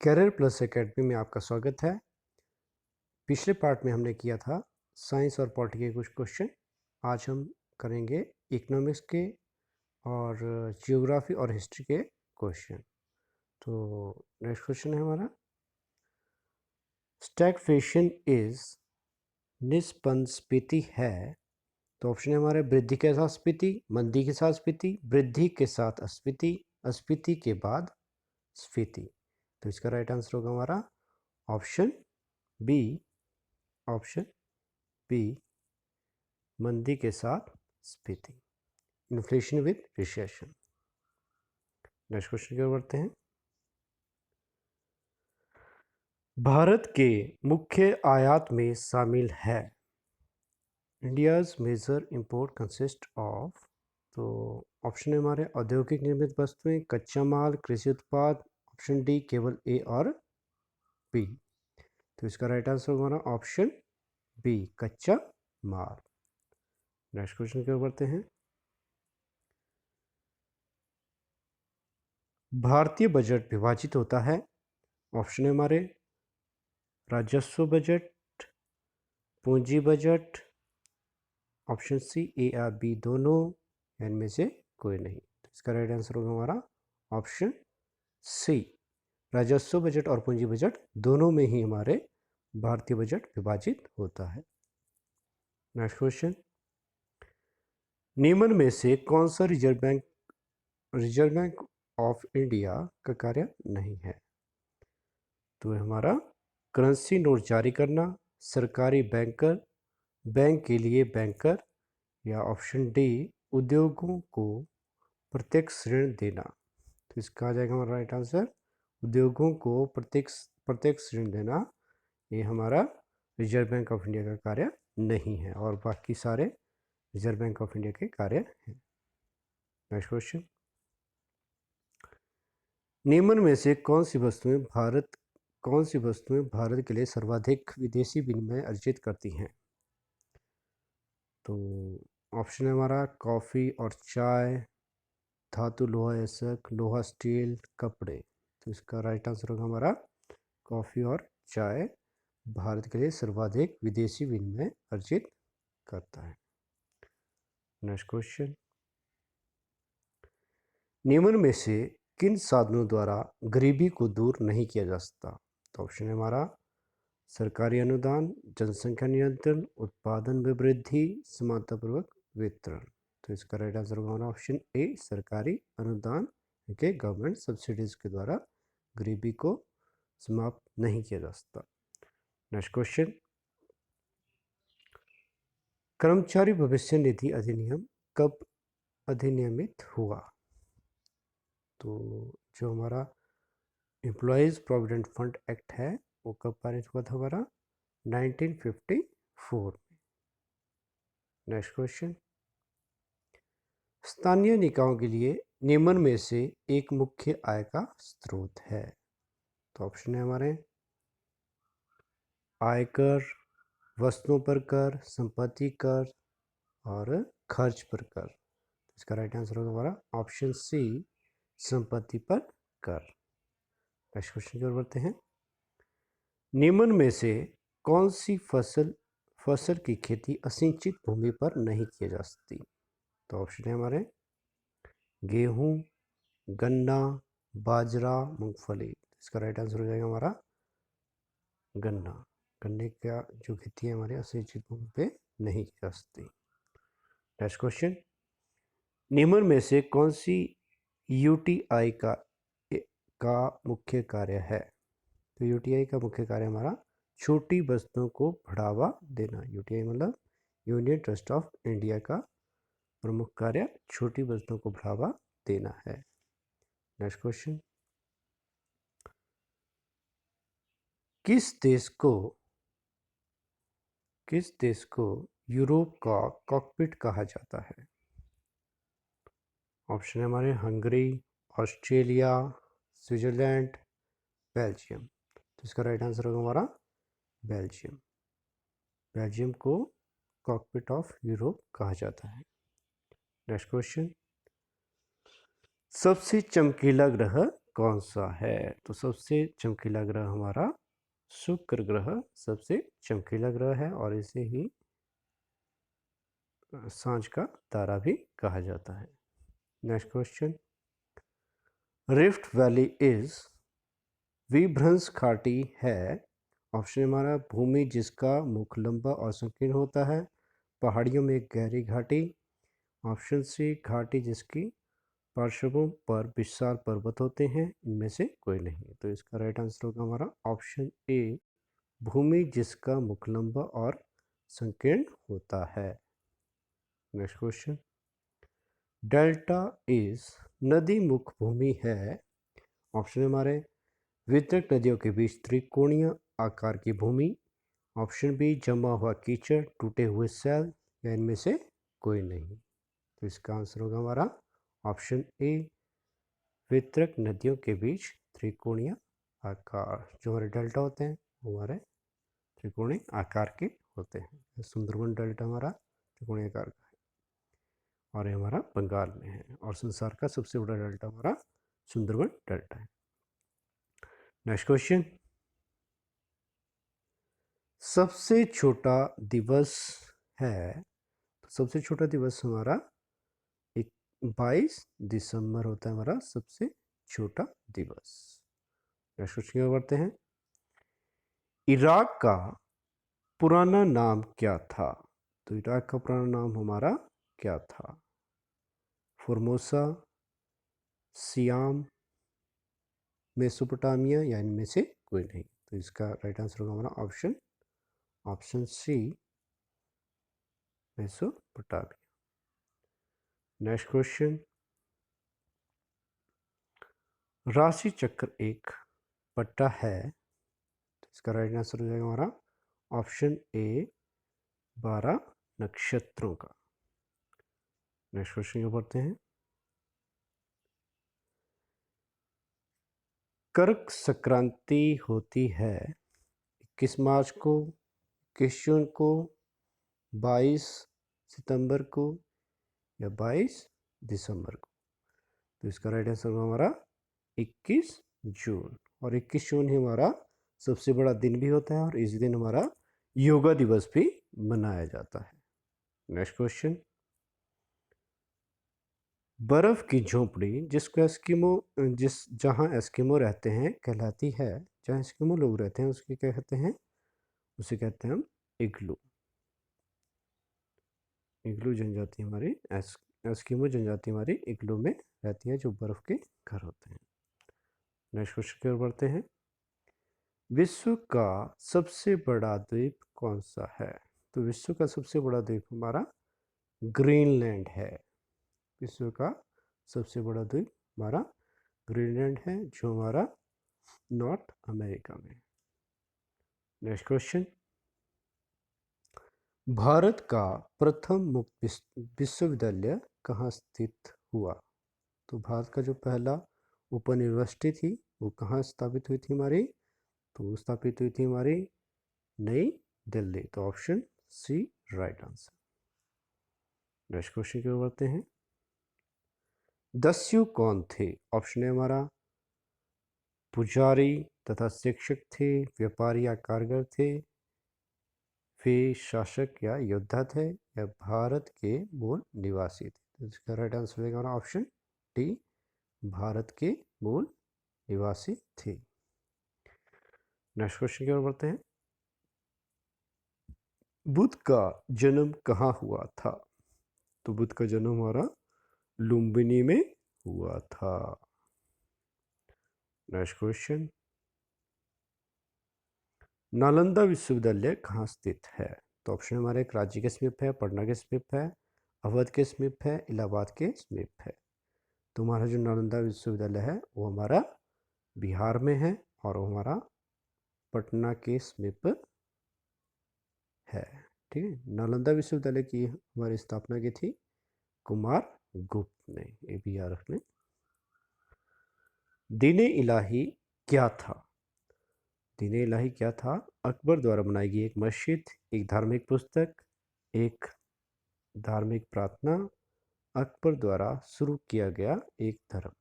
Career plus academy में आपका स्वागत है। पिछले पार्ट में हमने किया था साइंस और पॉलिटी के कुछ क्वेश्चन। आज हम करेंगे इकोनॉमिक्स के और जियोग्राफी और हिस्ट्री के क्वेश्चन। तो नेक्स्ट क्वेश्चन है हमारा, स्टैग्फ्लेशन इज निस्पंदस्फीति है। तो ऑप्शन है हमारे वृद्धि के साथ स्फीति, मंदी के साथ स्फीति, वृद्धि के साथ अस्फीति, अस्फीति के बाद स्फीति। तो इसका राइट आंसर होगा हमारा ऑप्शन बी। ऑप्शन बी, मंदी के साथ स्फीति, inflation with recession. Next question की ओर बढ़ते हैं। भारत के मुख्य आयात में शामिल है। India's major import consist of. तो ऑप्शन है हमारे औद्योगिक निर्मित वस्तुएं, कच्चा माल, कृषि उत्पाद। ऑप्शन डी केवल ए और बी। तो इसका राइट आंसर हमारा ऑप्शन बी, कच्चा माल। नेक्स्ट क्वेश्चन की ओर बढ़ते हैं। भारतीय बजट विभाजित होता है। ऑप्शन है हमारे राजस्व बजट, पूंजी बजट। ऑप्शन सी ए या बी दोनों, इनमें से कोई नहीं। तो इसका राइट आंसर होगा हमारा ऑप्शन सी, राजस्व बजट और पूंजी बजट दोनों में ही हमारे भारतीय बजट विभाजित होता है। नेक्स्ट क्वेश्चन, निम्न में से कौन सा रिजर्व बैंक ऑफ इंडिया का कार्य नहीं है। तो हमारा करेंसी नोट जारी करना, सरकारी बैंकर, बैंक के लिए बैंकर, या ऑप्शन डी उद्योगों को प्रत्यक्ष ऋण देना। तो इसका आ जाएगा हमारा राइट आंसर, उद्योगों को प्रत्यक्ष ऋण देना। ये हमारा रिजर्व बैंक ऑफ इंडिया का कार्य नहीं है और बाकी सारे रिजर्व बैंक ऑफ इंडिया के कार्य हैं। नेक्स्ट क्वेश्चन, निम्न में से कौन सी वस्तुएं भारत के लिए सर्वाधिक विदेशी विनिमय अर्जित करती हैं। तो ऑप्शन है हमारा कॉफ़ी और चाय, धातु लोहा एसक, लोहा स्टील, कपड़े। तो इसका राइट आंसर होगा हमारा कॉफ़ी और चाय भारत के लिए सर्वाधिक विदेशी विनिमय अर्जित करता है। नेक्स्ट क्वेश्चन, निम्न में से किन साधनों द्वारा गरीबी को दूर नहीं किया जा सकता। तो ऑप्शन है हमारा सरकारी अनुदान, जनसंख्या नियंत्रण, उत्पादन में वृद्धि, समानतापूर्वक वितरण। तो इसका राइट आंसर होगा हमारा ऑप्शन ए, सरकारी अनुदान के गवर्नमेंट सब्सिडीज के द्वारा गरीबी को समाप्त नहीं किया जा सकता। नेक्स्ट क्वेश्चन, कर्मचारी भविष्य निधि अधिनियम कब अधिनियमित हुआ। तो जो हमारा एम्प्लॉयज प्रोविडेंट फंड एक्ट है वो कब पारित हुआ था हमारा 1954 में। नेक्स्ट क्वेश्चन, स्थानीय निकायों के लिए निम्न में से एक मुख्य आय का स्रोत है। तो ऑप्शन है हमारे आयकर, वस्तुओं पर कर, संपत्ति कर और खर्च पर कर। इसका राइट आंसर होगा हमारा ऑप्शन सी, संपत्ति पर कर। नेक्स्ट क्वेश्चन की ओर बढ़ते हैं। निम्न में से कौन सी फसल की खेती असिंचित भूमि पर नहीं की जा सकती। तो ऑप्शन है हमारे गेहूं, गन्ना, बाजरा, मूंगफली। इसका राइट आंसर हो जाएगा हमारा गन्ना। गन्ने का जो खेती है हमारे असिंचित भूमि पे नहीं की जा सकती। नेक्स्ट क्वेश्चन, निम्न में से कौन सी यूटीआई का मुख्य कार्य है। तो यूटीआई का मुख्य कार्य हमारा छोटी वस्तुओं को बढ़ावा देना। यूटीआई मतलब यूनियन ट्रस्ट ऑफ इंडिया का प्रमुख कार्य छोटी वस्तुओं को बढ़ावा देना है। नेक्स्ट क्वेश्चन, किस देश को यूरोप का कॉकपिट कहा जाता है। ऑप्शन है हमारे हंगरी, ऑस्ट्रेलिया, स्विट्जरलैंड, बेल्जियम। तो इसका राइट आंसर होगा हमारा बेल्जियम। बेल्जियम को कॉकपिट ऑफ यूरोप कहा जाता है। नेक्स्ट क्वेश्चन, सबसे चमकीला ग्रह कौन सा है? तो सबसे चमकीला ग्रह हमारा शुक्र ग्रह सबसे चमकीला ग्रह है और इसे ही सांझ का तारा भी कहा जाता है। Next question, rift valley is विभ्रंश घाटी है। ऑप्शन हमारा भूमि जिसका मुख लंबा और संकीर्ण होता है, पहाड़ियों में एक गहरी घाटी। ऑप्शन सी घाटी जिसकी पार्श्वों पर विशाल पर्वत होते हैं, इनमें से कोई नहीं। तो इसका राइट आंसर होगा हमारा ऑप्शन ए, भूमि जिसका मुख लंबा और संकीर्ण होता है। नेक्स्ट क्वेश्चन, डेल्टा इज नदी मुख भूमि है। ऑप्शन हमारे वितरक नदियों के बीच त्रिकोणीय आकार की भूमि। ऑप्शन बी जमा हुआ कीचड़, टूटे हुए सेल, या इनमें से कोई नहीं। तो इसका आंसर होगा हमारा ऑप्शन ए, वितरक नदियों के बीच त्रिकोणीय आकार। जो हमारे डेल्टा होते हैं वो हमारे त्रिकोणीय आकार के होते हैं। सुंदरबन डेल्टा हमारा त्रिकोणीय आकार का है और ये हमारा बंगाल में है, और संसार का सबसे बड़ा डेल्टा हमारा सुंदरबन डेल्टा है। नेक्स्ट क्वेश्चन, सबसे छोटा दिवस है। तो सबसे छोटा दिवस हमारा 22 दिसंबर होता है हमारा सबसे छोटा दिवस। नेक्स्ट क्वेश्चन बढ़ते हैं, इराक का पुराना नाम क्या था? तो इराक का पुराना नाम हमारा क्या था? फॉर्मोसा, सियाम, मेसोपोटामिया, या इनमें से कोई नहीं। तो इसका राइट आंसर होगा हमारा option C, Mesopotamia. Next question, राशि चक्र एक पट्टा है। तो इसका राइट आंसर हो जाएगा हमारा ऑप्शन ए, 12 नक्षत्रों का। नेक्स्ट क्वेश्चन को पढ़ते हैं, कर्क संक्रांति होती है 21 मार्च को, 21 जून को, 22 सितंबर को, या 22 दिसंबर को। तो इसका राइट आंसर होगा हमारा 21 जून। और 21 जून ही हमारा सबसे बड़ा दिन भी होता है और इस दिन हमारा योगा दिवस भी मनाया जाता है। नेक्स्ट क्वेश्चन, बर्फ की झोपड़ी जिसको जहाँ एस्किमो रहते हैं कहलाती है। जहाँ एस्किमो लोग रहते हैं उसकी क्या कहते हैं? उसे कहते हैं हम इग्लू। इग्लू जनजाति हमारी एस्किमो जनजाति हमारी इग्लू में रहती है, जो बर्फ के घर होते हैं। नेक्स्ट क्वेश्चन की ओर बढ़ते हैं, विश्व का सबसे बड़ा द्वीप कौन सा है? तो विश्व का सबसे बड़ा द्वीप हमारा ग्रीनलैंड है। विश्व का सबसे बड़ा द्वीप हमारा ग्रीनलैंड है, जो हमारा नॉर्थ अमेरिका में। नेक्स्ट क्वेश्चन, भारत का प्रथम मुक्त विश्वविद्यालय कहाँ स्थित हुआ? तो भारत का जो पहला ओपन यूनिवर्सिटी थी वो कहाँ स्थापित हुई थी हमारी? तो वो स्थापित हुई थी हमारी नई दिल्ली। तो option C right answer. Next question की ओर बढ़ते हैं, दस्यु कौन थे? ऑप्शन है हमारा पुजारी तथा शिक्षक थे, व्यापारी या कारीगर थे, वे शासक या योद्धा थे, या भारत के मूल निवासी थे। तो इसका राइट आंसर होगा हमारा ऑप्शन डी, भारत के मूल निवासी थे। नेक्स्ट क्वेश्चन की ओर बढ़ते हैं, बुद्ध का जन्म कहाँ हुआ था? तो बुद्ध का जन्म हमारा लुम्बिनी में हुआ था। नेक्स्ट क्वेश्चन, नालंदा विश्वविद्यालय कहाँ स्थित है? तो ऑप्शन हमारे कराची के समीप है, पटना के समीप है, अवध के समीप है, इलाहाबाद के समीप है। तो हमारा जो नालंदा विश्वविद्यालय है वो हमारा बिहार में है और वो हमारा पटना के समीप है। ठीक है, नालंदा विश्वविद्यालय की हमारी स्थापना की थी कुमार गुप्त ने। ये भी याद रख लें। दीन इलाही क्या था? दीन इलाही क्या था? अकबर द्वारा बनाई गई एक मस्जिद, एक धार्मिक पुस्तक, एक धार्मिक प्रार्थना, अकबर द्वारा शुरू किया गया एक धर्म।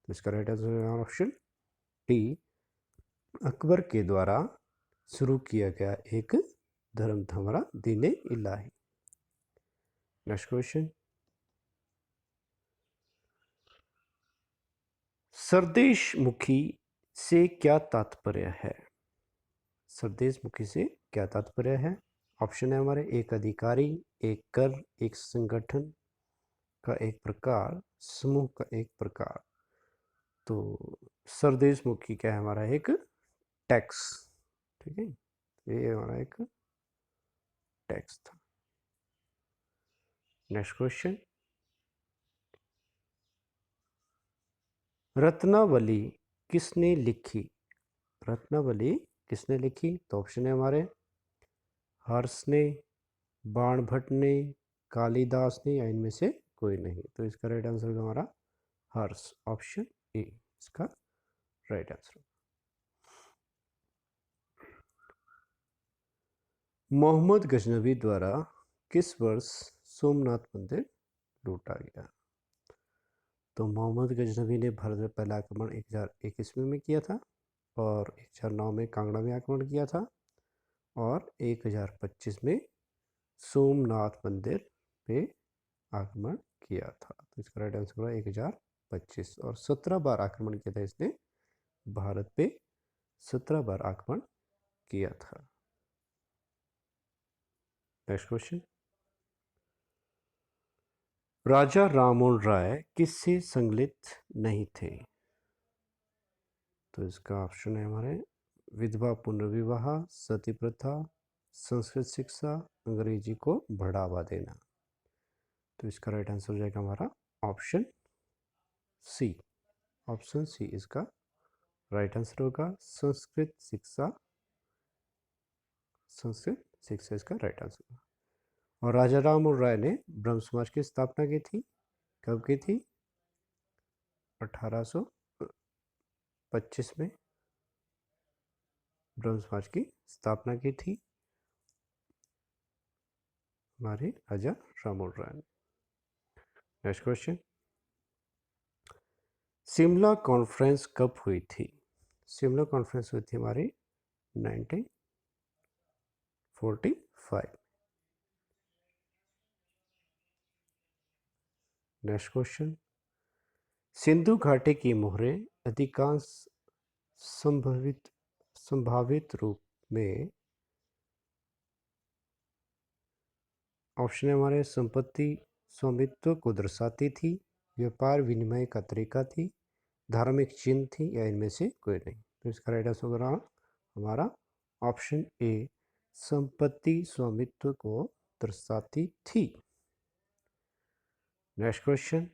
तो इसका right answer option D, Akbar के द्वारा शुरू किया गया एक धर्म था हमारा दीन इलाही। नेक्स्ट क्वेश्चन, सरदेशमुखी से क्या तात्पर्य है? सरदेशमुखी से क्या तात्पर्य है? ऑप्शन है हमारे, एक अधिकारी, एक कर, एक संगठन का एक प्रकार, समूह का एक प्रकार। तो सरदेशमुखी क्या है हमारा, एक टैक्स। ठीक है, ये हमारा एक टैक्स था। नेक्स्ट क्वेश्चन, रत्नावली किसने लिखी? रत्नावली किसने लिखी? तो ऑप्शन है हमारे, हर्ष ने, बाणभट्ट ने, कालिदास ने, या इनमें से कोई नहीं। तो इसका राइट आंसर होगा हमारा हर्ष, ऑप्शन ए इसका राइट आंसर। मोहम्मद गजनवी द्वारा किस वर्ष सोमनाथ मंदिर लूटा गया? तो मोहम्मद गजनवी ने भारत में पहला आक्रमण 1001 ईस्वी में किया था, और 1009 में कांगड़ा में आक्रमण किया था, और 1025 में सोमनाथ मंदिर पे आक्रमण किया था। तो इसका राइट आंसर होगा 1025, और 17 बार आक्रमण किया था इसने भारत पे, 17 बार आक्रमण किया था। नेक्स्ट क्वेश्चन, राजा राममोहन राय किससे संलिप्त नहीं थे? तो इसका ऑप्शन है हमारे, विधवा पुनर्विवाह, सती प्रथा, संस्कृत शिक्षा, अंग्रेजी को बढ़ावा देना। तो इसका राइट आंसर हो जाएगा हमारा ऑप्शन सी, ऑप्शन सी इसका राइट आंसर होगा, संस्कृत शिक्षा, संस्कृत शिक्षा इसका राइट आंसर होगा। और राजा राममोहन राय ने ब्रह्म समाज की स्थापना की थी, कब की थी? 1825 में ब्रह्म समाज की स्थापना की थी हमारे राजा राममोहन राय ने। नेक्स्ट क्वेश्चन, शिमला कॉन्फ्रेंस कब हुई थी? शिमला कॉन्फ्रेंस हुई थी हमारी 1945। नेक्स्ट क्वेश्चन, सिंधु घाटी की मोहरें अधिकांश संभावित रूप में, ऑप्शन है हमारे, संपत्ति स्वामित्व को दर्शाती थी, व्यापार विनिमय का तरीका थी, धार्मिक चिन्ह थी, या इनमें से कोई नहीं। तो इसका राइट आंसर होगा हमारा ऑप्शन ए, संपत्ति स्वामित्व को दर्शाती थी। नेक्स्ट क्वेश्चन,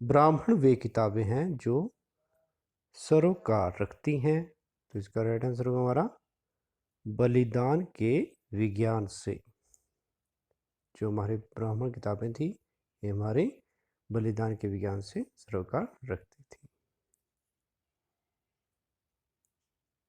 ब्राह्मण वे किताबें हैं जो सरोकार रखती हैं। तो इसका राइट आंसर होगा हमारा, बलिदान के विज्ञान से। जो हमारी ब्राह्मण किताबें थी, ये हमारे बलिदान के विज्ञान से सरोकार रखती।